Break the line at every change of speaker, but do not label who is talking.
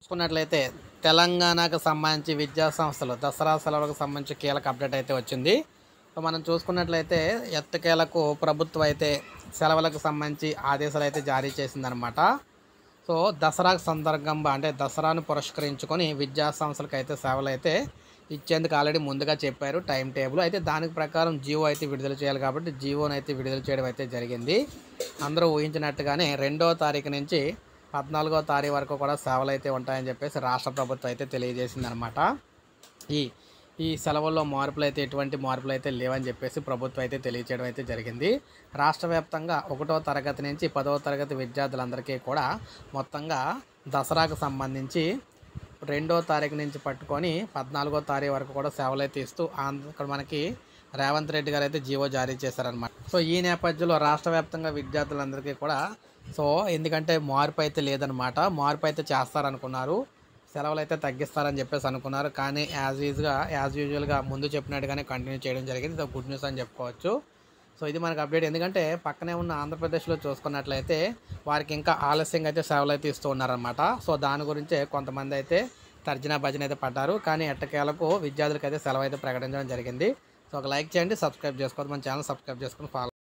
చూసుకున్నట్లయితే తెలంగాణకు సంబంధించి విద్యా సంస్థలు దసరా సెలవులకు సంబంధించి కీలక అప్డేట్ అయితే వచ్చింది. సో మనం చూసుకున్నట్లయితే ఎట్టకేలకు ప్రభుత్వం అయితే సెలవులకు సంబంధించి ఆదేశాలు అయితే జారీ చేసిందనమాట. సో దసరా సందర్భంగా అంటే దసరాను పురస్కరించుకొని విద్యా సంస్థలకు అయితే సేవలు అయితే ఇచ్చేందుకు ఆల్రెడీ ముందుగా చెప్పారు టైం టేబుల్. అయితే దానికి ప్రకారం జీవో అయితే విడుదల చేయాలి కాబట్టి జీవోని అయితే విడుదల చేయడం అయితే జరిగింది. అందరూ ఊహించినట్టుగానే 2వ తారీఖు నుంచి 14వ తారీఖు వరకు కూడా సేవలు అయితే ఉంటాయని చెప్పేసి రాష్ట్ర ప్రభుత్వం అయితే తెలియజేసిందనమాట. ఈ ఈ సెలవుల్లో మార్పులు అయితే ఎటువంటి మార్పులు అయితే లేవని చెప్పేసి ప్రభుత్వం అయితే తెలియజేయడం అయితే జరిగింది. రాష్ట్ర వ్యాప్తంగా 1వ తరగతి నుంచి 10వ తరగతి విద్యార్థులందరికీ కూడా మొత్తంగా దసరాకు సంబంధించి 2వ తారీఖు నుంచి పట్టుకొని 14వ తారీఖు వరకు కూడా సేవలు అయితే ఇస్తూ ఇక్కడ మనకి రేవంత్ రెడ్డి గారు అయితే జీవో జారీ చేశారనమాట. సో ఈ నేపథ్యంలో రాష్ట్ర వ్యాప్తంగా విద్యార్థులందరికీ కూడా ఎందుకంటే మార్పు అయితే లేదనమాట. మార్పు అయితే చేస్తారనుకున్నారు, సెలవులు అయితే తగ్గిస్తారని చెప్పేసి అనుకున్నారు. కానీ యాజ్ యూజువల్గా ముందు చెప్పినట్టుగానే కంటిన్యూ చేయడం జరిగింది. ఇది గుడ్ న్యూస్ అని చెప్పుకోవచ్చు. సో ఇది మనకు అప్డేట్. ఎందుకంటే పక్కనే ఉన్న ఆంధ్రప్రదేశ్లో చూసుకున్నట్లయితే వారికి ఇంకా ఆలస్యంగా అయితే సేవలు అయితే ఇస్తూ ఉన్నారనమాట. సో దాని గురించే కొంతమంది అయితే తర్జన భజన అయితే పడ్డారు. కానీ ఎట్టకేలకు విద్యార్థులకు అయితే సెలవు అయితే ప్రకటించడం జరిగింది. సో ఒక లైక్ చేయండి, సబ్స్క్రైబ్ చేసుకోవద్దు, మన ఛానల్ సబ్స్క్రైబ్ చేసుకుని ఫాలో